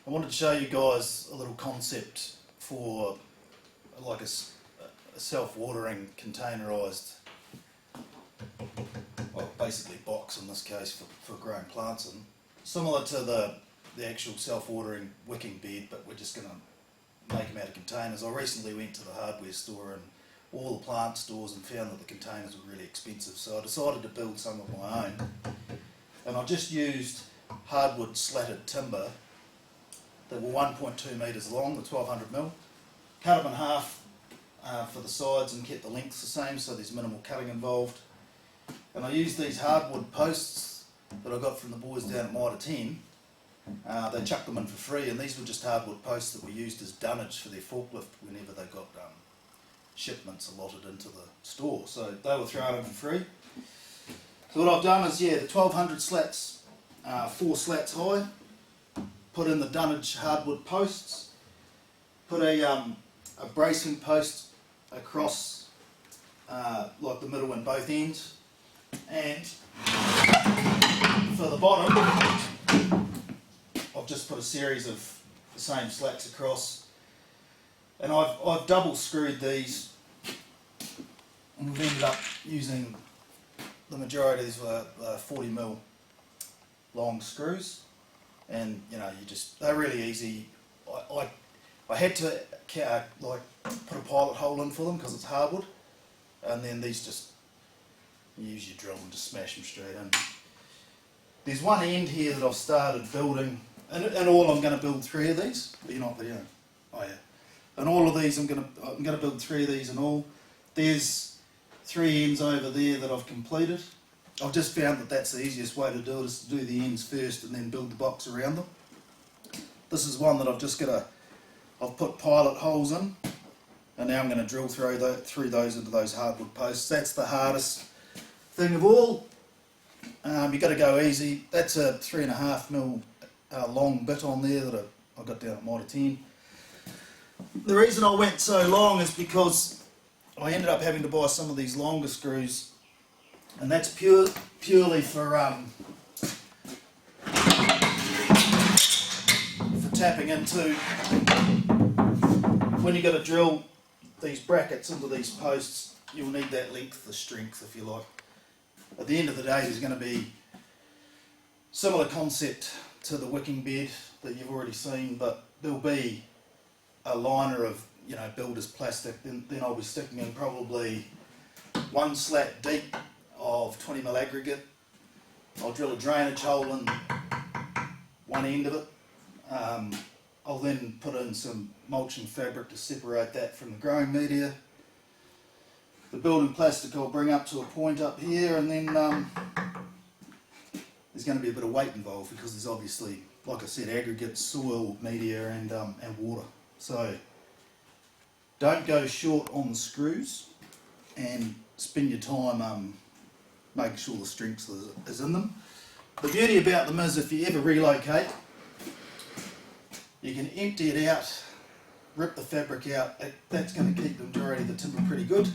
I wanted to show you guys a little concept for like a self-watering containerised, well basically box in this case for growing plants in. Similar to the actual self-watering wicking bed, but we're just going to make them out of containers. I recently went to the hardware store and all the plant stores and found that the containers were really expensive, so I decided to build some of my own. And I just used hardwood slatted timber that were 1.2 metres long, the 1200mm. Cut them in half for the sides and kept the lengths the same, so there's minimal cutting involved. And I used these hardwood posts that I got from the boys down at Mitre 10. They chucked them in for free, and these were just hardwood posts that were used as dunnage for their forklift whenever they got shipments allotted into the store. So they were thrown in for free. So what I've done is, the 1200 slats, 4 slats high, put in the dunnage hardwood posts, put a bracing post across like the middle and both ends, and for the bottom I've just put a series of the same slats across, and I've double screwed these, and we've ended up using the majority of these were 40mm long screws, and they're really easy. I had to like put a pilot hole in for them because it's hardwood, and then these just, you use your drill and just smash them straight in. There's one end here that I've started building, and all I'm going to build 3 of these. But you're not videoing. Oh yeah. And all of these I'm going to build 3 of these in all. There's 3 ends over there that I've completed. I've just found that that's the easiest way to do it, is to do the ends first and then build the box around them. This is one that I've put pilot holes in, and now I'm going to drill through those into those hardwood posts. That's the hardest thing of all. You've got to go easy. That's a 3.5mm long bit on there that I got down at Mitre 10. The reason I went so long is because I ended up having to buy some of these longer screws, and that's purely for tapping into when you've got to drill these brackets into these posts. You'll need that length, the strength, if you like. At the end of the day, there's going to be similar concept to the wicking bed that you've already seen, but there'll be a liner of builder's plastic. Then I'll be sticking in probably 1 slat deep of 20mm aggregate. I'll drill a drainage hole in one end of it. I'll then put in some mulching fabric to separate that from the growing media. The building plastic I'll bring up to a point up here, and then there's going to be a bit of weight involved because there's obviously, like I said, aggregate, soil, media and water. So don't go short on the screws, and spend your time making sure the strength is in them. The beauty about them is, if you ever relocate, you can empty it out, rip the fabric out. That's going to keep the majority of the timber pretty good.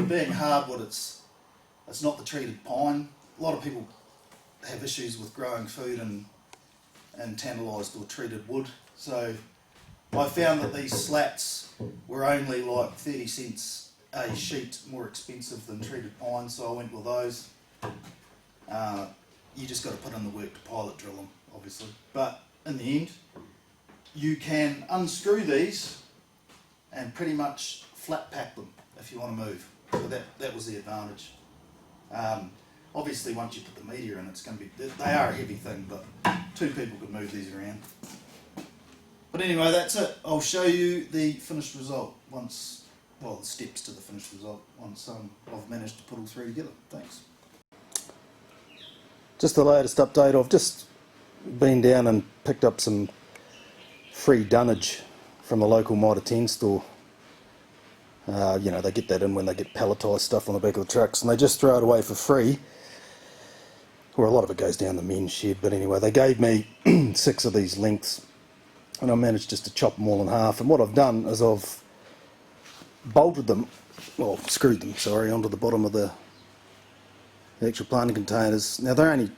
Being hardwood, it's not the treated pine. A lot of people have issues with growing food and tantalised or treated wood. So I found that these slats were only like 30 cents a sheet more expensive than treated pine, so I went with those. You just got to put in the work to pilot drill them, obviously. But in the end, you can unscrew these and pretty much flat pack them if you want to move. So that was the advantage. Obviously, once you put the media in, it's going to be, they are a heavy thing, but 2 people could move these around. But anyway, that's it. I'll show you the finished result once, well, the steps to the finished result once I've managed to put all 3 together. Thanks. Just the latest update. I've just been down and picked up some free dunnage from the local Mitre 10 store. They get that in when they get palletised stuff on the back of the trucks, and they just throw it away for free. Or a lot of it goes down the men's shed, but anyway, they gave me 6 of these lengths, and I managed just to chop them all in half. And what I've done is I've bolted them, well, screwed them, sorry, onto the bottom of the actual planting containers. Now they're only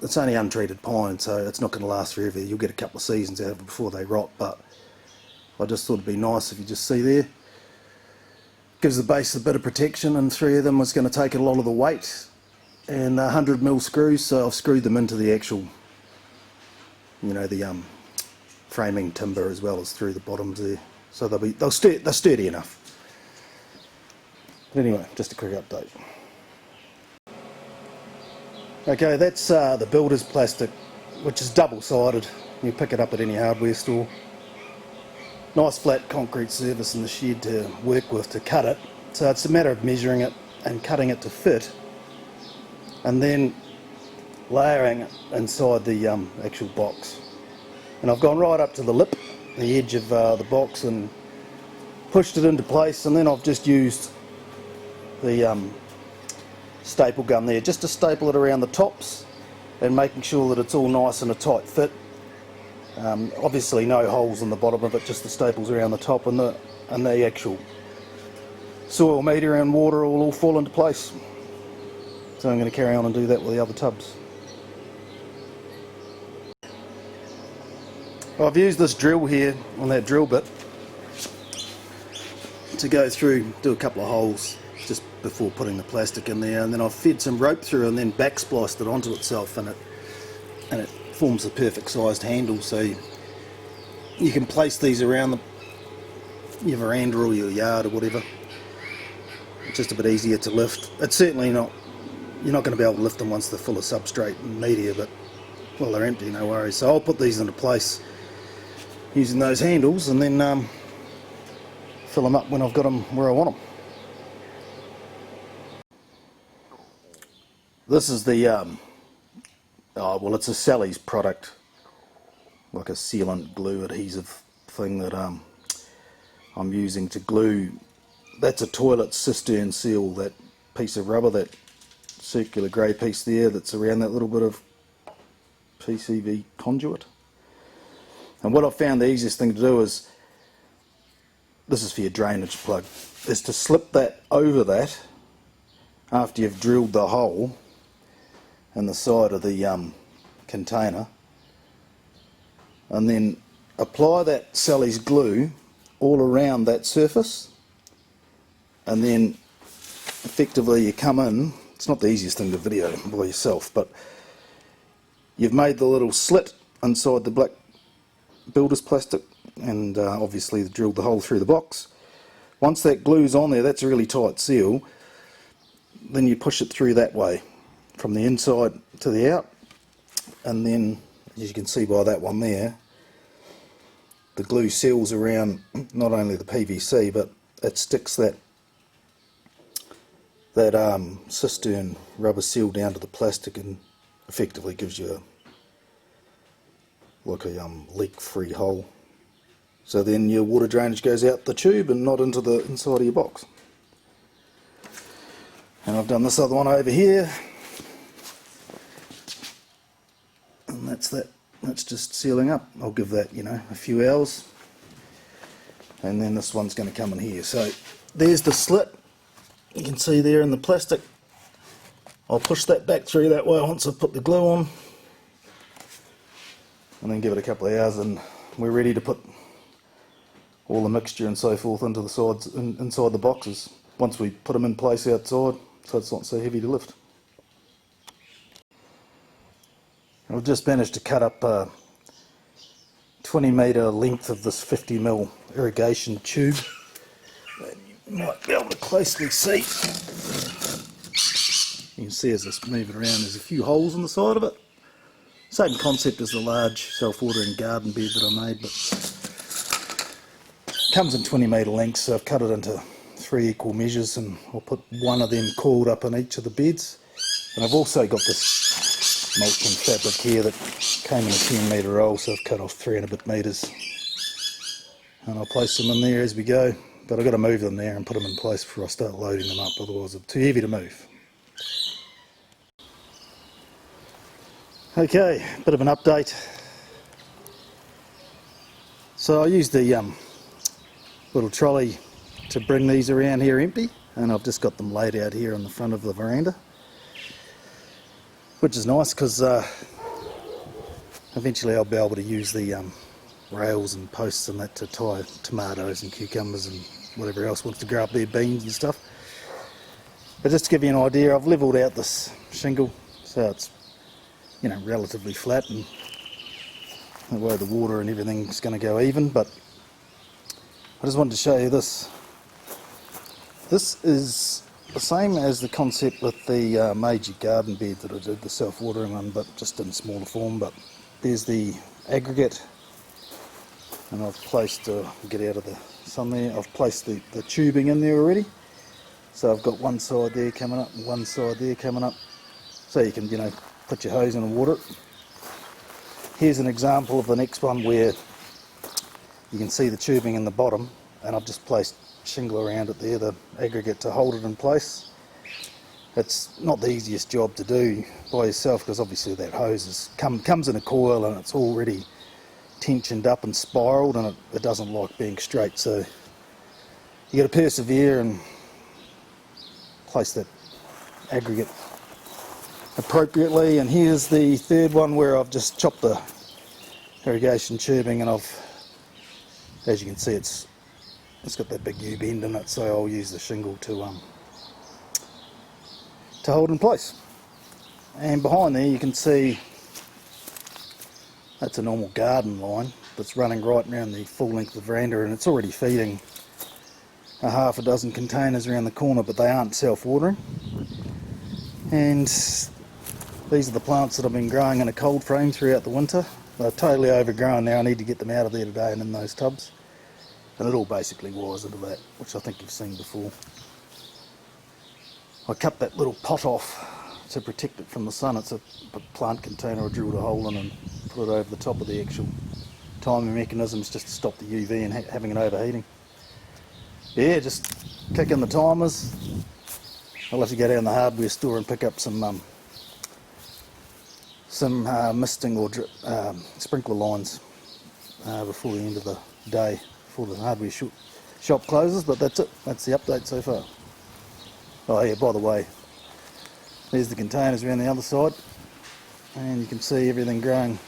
it's only untreated pine, so it's not going to last forever. You'll get a couple of seasons out of it before they rot, but I just thought it'd be nice if you just see there. Gives the base a bit of protection, and 3 of them was going to take a lot of the weight, and 100mm screws, so I've screwed them into the actual, you know, the framing timber as well as through the bottoms there, so they're sturdy enough. But anyway, just a quick update. Okay, that's the builder's plastic, which is double-sided. You pick it up at any hardware store. Nice flat concrete surface in the shed to work with to cut it. So it's a matter of measuring it and cutting it to fit, and then layering it inside the actual box. And I've gone right up to the lip, the edge of the box, and pushed it into place, and then I've just used the staple gun there just to staple it around the tops and making sure that it's all nice and a tight fit. Obviously no holes in the bottom of it, just the staples around the top, and the actual soil meter and water will all fall into place. So I'm going to carry on and do that with the other tubs. I've used this drill here on that drill bit to go through, do a couple of holes just before putting the plastic in there, and then I've fed some rope through and then back spliced it onto itself, and it forms the perfect sized handle, so you can place these around your veranda or your yard or whatever. It's just a bit easier to lift. It's certainly not, you're not going to be able to lift them once they're full of substrate and media, but well, they're empty, no worries. So I'll put these into place using those handles, and then fill them up when I've got them where I want them. This is the well, it's a Sally's product, like a sealant glue adhesive thing that I'm using to glue. That's a toilet cistern seal, that piece of rubber, that circular grey piece there that's around that little bit of PCV conduit. And what I've found the easiest thing to do is, this is for your drainage plug, is to slip that over that after you've drilled the hole in the side of the container, and then apply that Sally's glue all around that surface, and then effectively you come in. It's not the easiest thing to video by yourself, but you've made the little slit inside the black builder's plastic, and obviously drilled the hole through the box. Once that glue's on there, that's a really tight seal, then you push it through that way from the inside to the out, and then as you can see by that one there, the glue seals around not only the PVC, but it sticks that cistern rubber seal down to the plastic and effectively gives you like a leak-free hole. So then your water drainage goes out the tube and not into the inside of your box. And I've done this other one over here, and that's just sealing up. I'll give that, you know, a few hours, and then this one's going to come in here. So there's the slit you can see there in the plastic. I'll push that back through that way once I've put the glue on, and then give it a couple of hours, and we're ready to put all the mixture and so forth into the sides, inside the boxes, once we put them in place outside, so it's not so heavy to lift. I've just managed to cut up a 20 metre length of this 50mm irrigation tube. You might be able to closely see. You can see as I move it around, there's a few holes in the side of it. Same concept as the large self-watering garden bed that I made, but it comes in 20 metre lengths, so I've cut it into 3 equal measures, and I'll put one of them coiled up in each of the beds. And I've also got this mulching fabric here that came in a 10 metre roll, so I've cut off 3 and a bit metres. And I'll place them in there as we go, but I've got to move them there and put them in place before I start loading them up, otherwise they're too heavy to move. Okay, bit of an update. So I used the little trolley to bring these around here empty, and I've just got them laid out here on the front of the veranda. which is nice because eventually I'll be able to use the rails and posts and that to tie tomatoes and cucumbers and whatever else wants to grow up there, beans and stuff. But just to give you an idea, I've levelled out this shingle so it's, you know, relatively flat, and the way the water and everything's going to go even. But I just wanted to show you this. This is the same as the concept with the Meiji garden bed that I did, the self-watering one, but just in smaller form. But there's the aggregate, and I've placed, get out of the sun there, I've placed the tubing in there already. So I've got one side there coming up and one side there coming up, so you can, you know, put your hose in and water it. Here's an example of the next one where you can see the tubing in the bottom, and I've just placed shingle around it there, the aggregate, to hold it in place. It's not the easiest job to do by yourself because obviously that hose comes in a coil and it's already tensioned up and spiraled, and it doesn't like being straight, so you got to persevere and place that aggregate appropriately. And here's the third one where I've just chopped the irrigation tubing, and as you can see, it's got that big U-bend in it, so I'll use the shingle to hold in place. And behind there you can see that's a normal garden line that's running right around the full length of the veranda, and it's already feeding a half a dozen containers around the corner, but they aren't self-watering. And these are the plants that I've been growing in a cold frame throughout the winter. They're totally overgrown now. I need to get them out of there today and in those tubs. And it all basically wires into that, which I think you've seen before. I cut that little pot off to protect it from the sun. It's a plant container I drilled a hole in and put it over the top of the actual timing mechanisms just to stop the UV and having it overheating. Yeah, just kick in the timers. I'll have to go down the hardware store and pick up some misting or sprinkler lines before the end of the day, before the hardware shop closes. But that's it. That's the update so far. Oh yeah, by the way, there's the containers around the other side, and you can see everything growing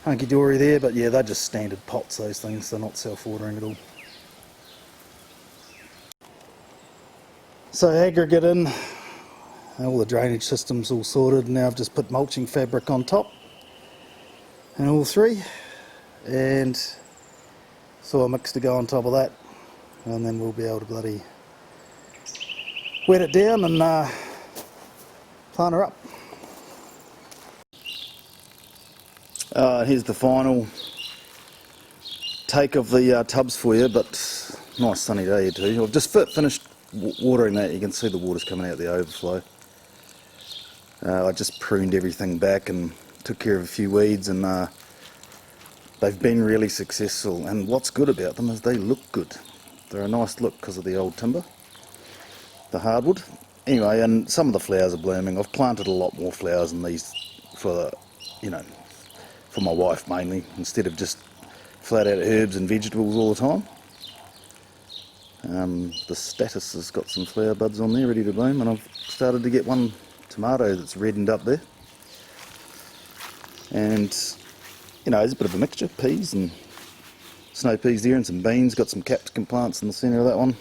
hunky-dory there. But yeah, they're just standard pots, those things. They're not self-watering at all. So aggregate in, all the drainage systems all sorted. Now I've just put mulching fabric on top and all three, and soil mix to go on top of that, and then we'll be able to bloody wet it down and plant her up. Here's the final take of the tubs for you, but nice sunny day here too. I've just finished watering that. You can see the water's coming out the overflow. I just pruned everything back and took care of a few weeds, and they've been really successful. And what's good about them is they look good. They're a nice look because of the old timber, the hardwood. Anyway, and some of the flowers are blooming. I've planted a lot more flowers than these for my wife mainly, instead of just flat out herbs and vegetables all the time. The status has got some flower buds on there ready to bloom, and I've started to get one tomato that's reddened up there. And you know, there's a bit of a mixture, peas and snow peas there, and some beans. Got some capsicum plants in the centre of that one.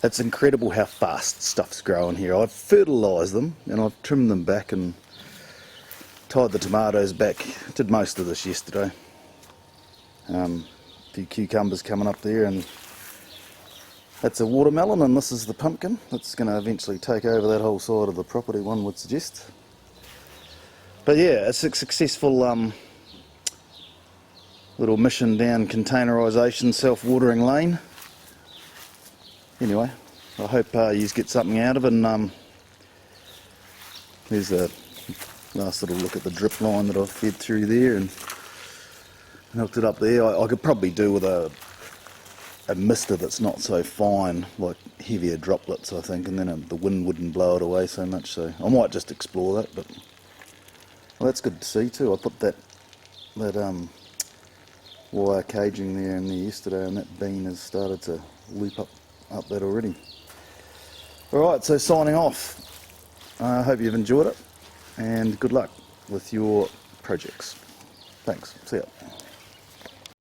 It's incredible how fast stuff's growing here. I've fertilised them and I've trimmed them back and tied the tomatoes back. Did most of this yesterday. A few cucumbers coming up there, and that's a watermelon, and this is the pumpkin that's going to eventually take over that whole side of the property, one would suggest. But yeah, it's a successful little mission down containerisation, self-watering lane. Anyway, I hope you get something out of it. And there's a last little look at the drip line that I've fed through there and hooked it up there. I could probably do with a mister that's not so fine, like heavier droplets, I think, and then the wind wouldn't blow it away so much. So I might just explore that. But well, that's good to see too. I put that wire caging there in there yesterday, and that bean has started to loop up that already. Alright, so signing off. I hope you've enjoyed it, and good luck with your projects. Thanks. See ya.